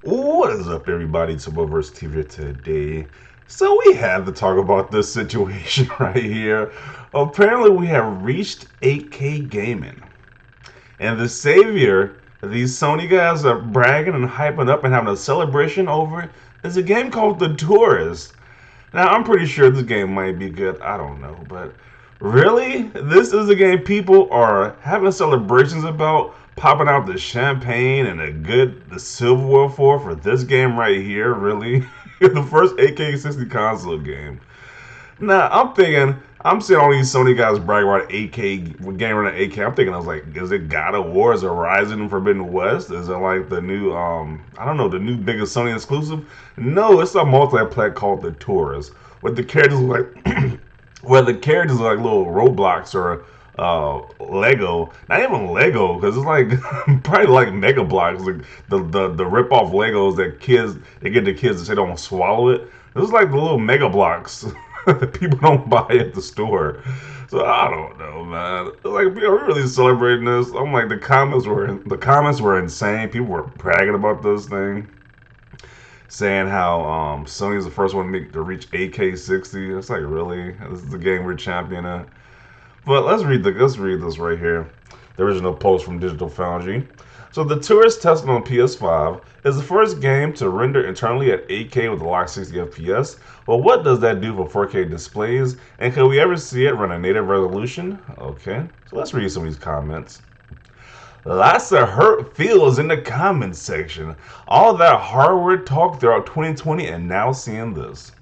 What is up, everybody? It's Versus TV today. So we have to talk about this situation right here. Apparently, we have reached 8K gaming, and the savior these Sony guys are bragging and hyping up and having a celebration over is a game called The Tourist. Now, I'm pretty sure this game might be good. I don't know, but really, this is a game people are having celebrations about, popping out the champagne and the silverware for this game right here. Really, the first AK-60 console game. Now, I'm thinking, I'm seeing all these Sony guys brag about 8K game running 8K. I'm thinking, I was like, is it God of War? Is it Horizon and Forbidden West? Is it like the new, I don't know, the new biggest Sony exclusive? No, it's a multiplayer called The Tourist, where the characters look like, where the characters are like little Roblox or Lego. Not even Lego, because it's like probably like Mega Blocks, like the rip off Legos that they get the kids to say don't swallow it. This is like the little Mega Blocks that people don't buy at the store. So I don't know, man. Like, are we really celebrating this? I'm like, the comments were insane. People were bragging about this thing, saying how Sony's the first one to reach AK-60. It's like, really, this is the game we're championing. But let's read this right here. The original post from Digital Foundry. So the Tourist tested on PS5 is the first game to render internally at 8K with a locked 60 FPS. Well, what does that do for 4K displays? And could we ever see it run a native resolution? Okay, so let's read some of these comments. Lots of hurt feels in the comments section. All that hardware talk throughout 2020 and now seeing this.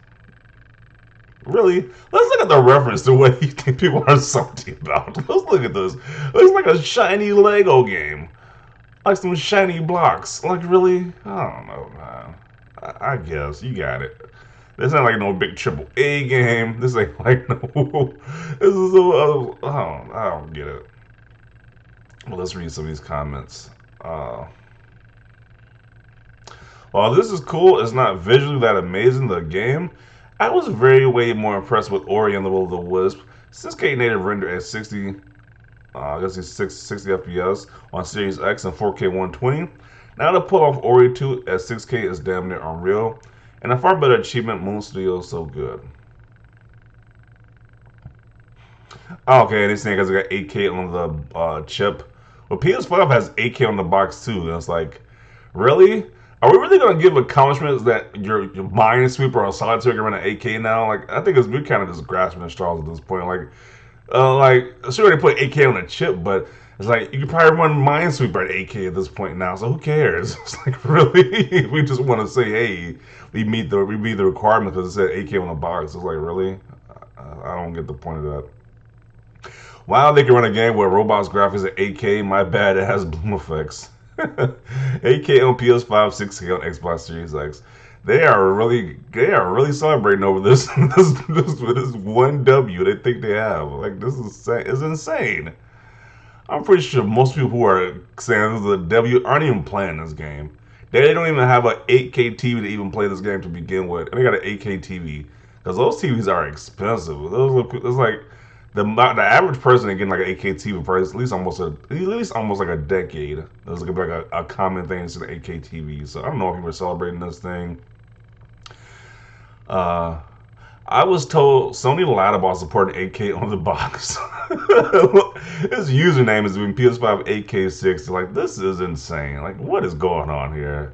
Really? Let's look at the reference to what you think people are salty about. Let's look at this. It looks like a shiny Lego game. Like some shiny blocks. Like, really? I don't know, man. I guess. You got it. This ain't like no big triple A game. This ain't like no. This is I don't get it. Well, let's read some of these comments. Uh, while this is cool, it's not visually that amazing. The game, I was very way more impressed with Ori and the Will of the Wisp. 6K native render at 60, I guess it's 60 FPS on Series X and 4K 120. Now to pull off Ori 2 at 6K is damn near unreal, and a far better achievement. Moon Studio is so good. Okay, and they're saying because it got 8K on the chip. Well, PS5 has 8K on the box too, and it's like, really? Are we really gonna give accomplishments that your Minesweeper or Solitaire can run at 8K now? Like, I think we're kind of just grasping at straws at this point. Like, sure they put 8K on a chip, but it's like you could probably run Minesweeper at 8K at this point now. So who cares? It's like, really, we just want to say, hey, we meet the requirement because it said 8K on the box. It's like, really, I don't get the point of that. Wow, they can run a game where robots graphics at 8K. My bad, it has bloom effects. 8K on PS5, 6K on Xbox Series X. They are really celebrating over this this one W they think they have. Like, this is insane. I'm pretty sure most people who are saying this is a W aren't even playing this game. They don't even have an 8K TV to even play this game to begin with, and they got an 8K TV because those TVs are expensive. Those look, it's like the average person getting like an 8K TV for at least almost like a decade. That's gonna be like a common thing to the 8K TV. So I don't know if people are celebrating this thing. Uh, I was told Sony lied about supporting 8K on the box. His username is been PS5 8K60. Like, this is insane. Like, what is going on here?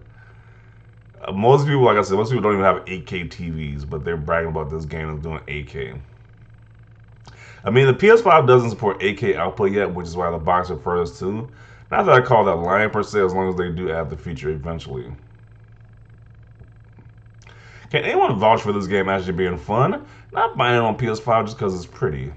Most people, like I said, most people don't even have 8K TVs, but they're bragging about this game is doing 8K. I mean, the PS5 doesn't support 8K output yet, which is why the box refers to. Not that I call that lying per se, as long as they do add the feature eventually. Can anyone vouch for this game actually being fun? Not buying it on PS5 just because it's pretty.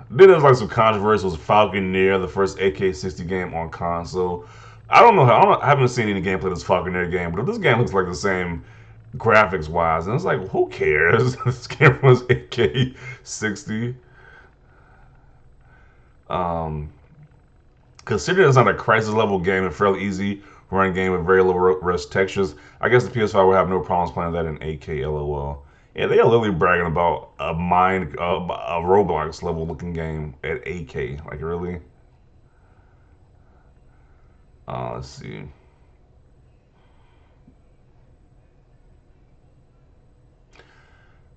Then there's like some controversy with Falconeer, the first AK-60 game on console. I don't know how. I haven't seen any gameplay of this Falconeer game, but this game looks like the same graphics wise, and it's like, who cares? This game was AK-60. Um, Considering it's not a crisis level game and fairly easy run game with very low res textures, I guess the PS5 would have no problems playing that in 8K. LOL. Yeah, they are literally bragging about a Roblox level looking game at 8K. Like, really? Let's see.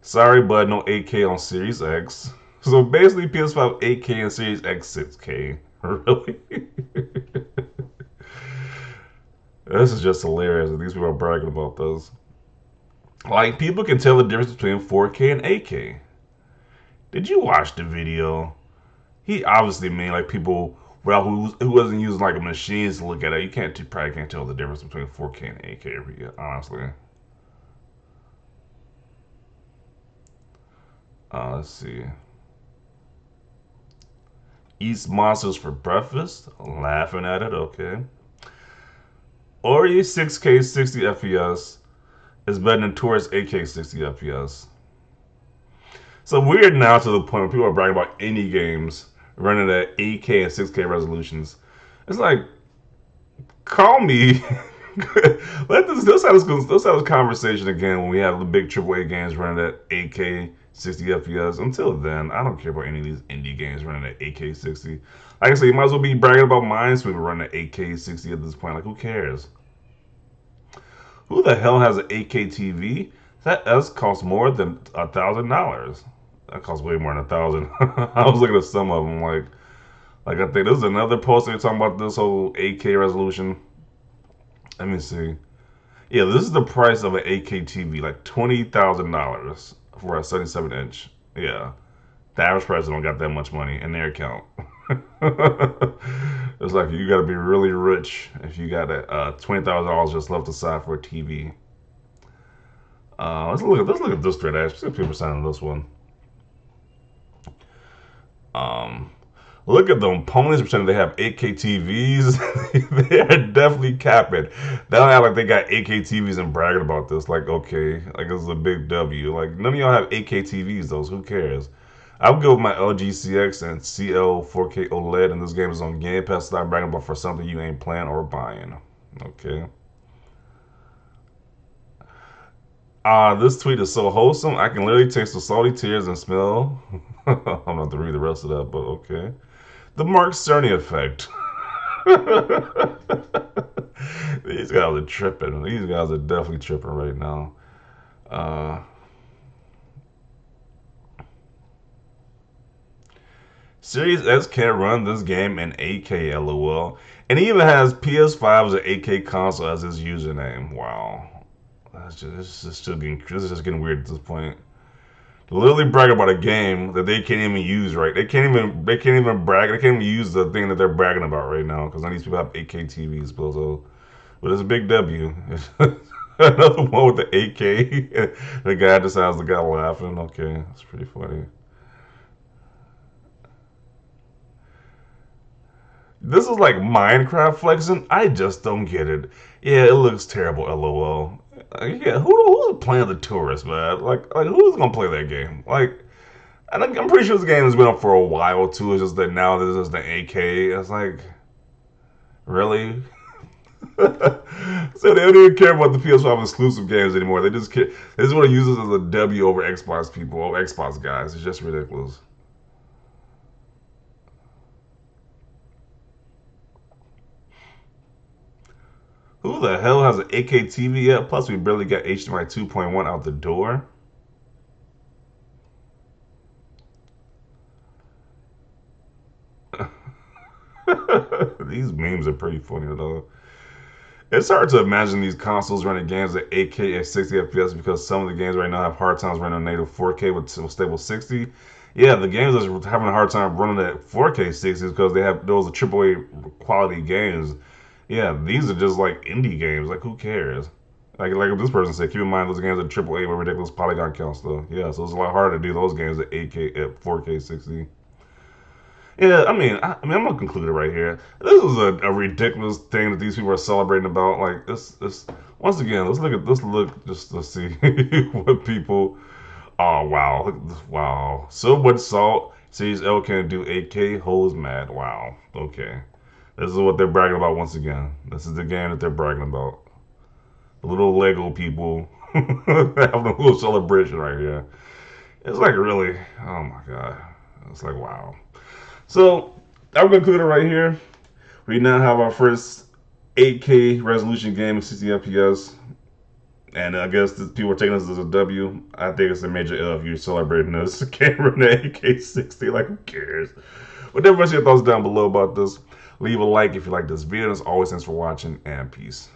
Sorry, but no 8K on Series X. So basically, PS5 8K and Series X 6K. Really? This is just hilarious. These people are bragging about this. Like, people can tell the difference between 4K and 8K. Did you watch the video? He obviously mean like people well who wasn't using like a machine to look at it. Probably can't tell the difference between 4K and 8K. Honestly. Let's see. Eats monsters for breakfast. Laughing at it. Okay. Ori 6K 60 FPS is better than Touryst 8K 60 FPS. So weird now to the point where people are bragging about indie games running at 8K and 6K resolutions. It's like, call me. Let's have this conversation again when we have the big AAA games running at 8K 60 FPS. Until then, I don't care about any of these indie games running at 8K 60. Like I said, you might as well be bragging about Minesweeper running at 8K 60 at this point. Like, who cares? Who the hell has an 8K TV? That S costs more than $1,000. That costs way more than 1,000. I was looking at some of them, like I think this is another post they're talking about this whole 8K resolution. Let me see. Yeah, this is the price of an 8K TV, like $20,000 for a 77-inch. Yeah, the average person don't got that much money in their account. It's like you got to be really rich if you got $20,000 just left aside for a TV. Let's look at this thread. Actually, people signing this one. Um, Look at them ponies pretending they have 8K TVs. They are definitely capping. They don't act like they got 8K TVs and bragging about this. Like, okay, like this is a big W. Like, none of y'all have 8K TVs, though. So who cares? I would go with my LG CX and CL 4K OLED, and this game is on Game Pass. Stop bragging about for something you ain't playing or buying. Okay. This tweet is so wholesome. I can literally taste the salty tears and smell. I'm gonna have to read the rest of that, but okay. The Mark Cerny effect. These guys are tripping. These guys are definitely tripping right now. Uh, Series X can't run this game in 8K, lol. And he even has PS5 as an 8K console as his username. Wow. This is just getting weird at this point. Literally brag about a game that they can't even use right. They can't even brag. They can't even use the thing that they're bragging about right now because none of these people have 8K TVs. But it's a big W. Another one with the 8K. The guy decides the guy laughing. Okay, that's pretty funny. This is like Minecraft flexing. I just don't get it. Yeah, it looks terrible. LOL. Yeah, who's playing the Tourist, man? Like who's gonna play that game? Like, I'm pretty sure this game has been up for a while too. It's just that now this is the 8K. It's like, really? So they don't even care about the PS5 exclusive games anymore. They just care. They just want to use this as a W over Xbox people, over Xbox guys. It's just ridiculous. Who the hell has an 8K TV yet? Plus, we barely got HDMI 2.1 out the door. These memes are pretty funny though. It's hard to imagine these consoles running games at 8K at 60 FPS because some of the games right now have hard times running on native 4K with stable 60. Yeah, the games that's having a hard time running at 4K 60 because they have those AAA quality games. Yeah, these are just like indie games. Like, who cares? Like this person said, keep in mind those games are AAA with ridiculous polygon counts though. Yeah, so it's a lot harder to do those games at 8K at 4K 60. Yeah, I'm gonna conclude it right here. This is a ridiculous thing that these people are celebrating about. Like this. Once again, let's look just to see what people. Oh wow, wow. So much salt. Series L can do 8K. Hoes mad. Wow. Okay, this is what they're bragging about once again. This is the game that they're bragging about. The little Lego people having a little celebration right here. It's like really. Oh my god. It's like wow. So I'm gonna conclude it right here. We now have our first 8K resolution game, 60 FPS. And I guess people are taking this as a W. I think it's a major L if you're celebrating this camera in the 8K 60. Like, who cares? Whatever your thoughts down below about this. Leave a like if you like this video. As always, thanks for watching, and peace.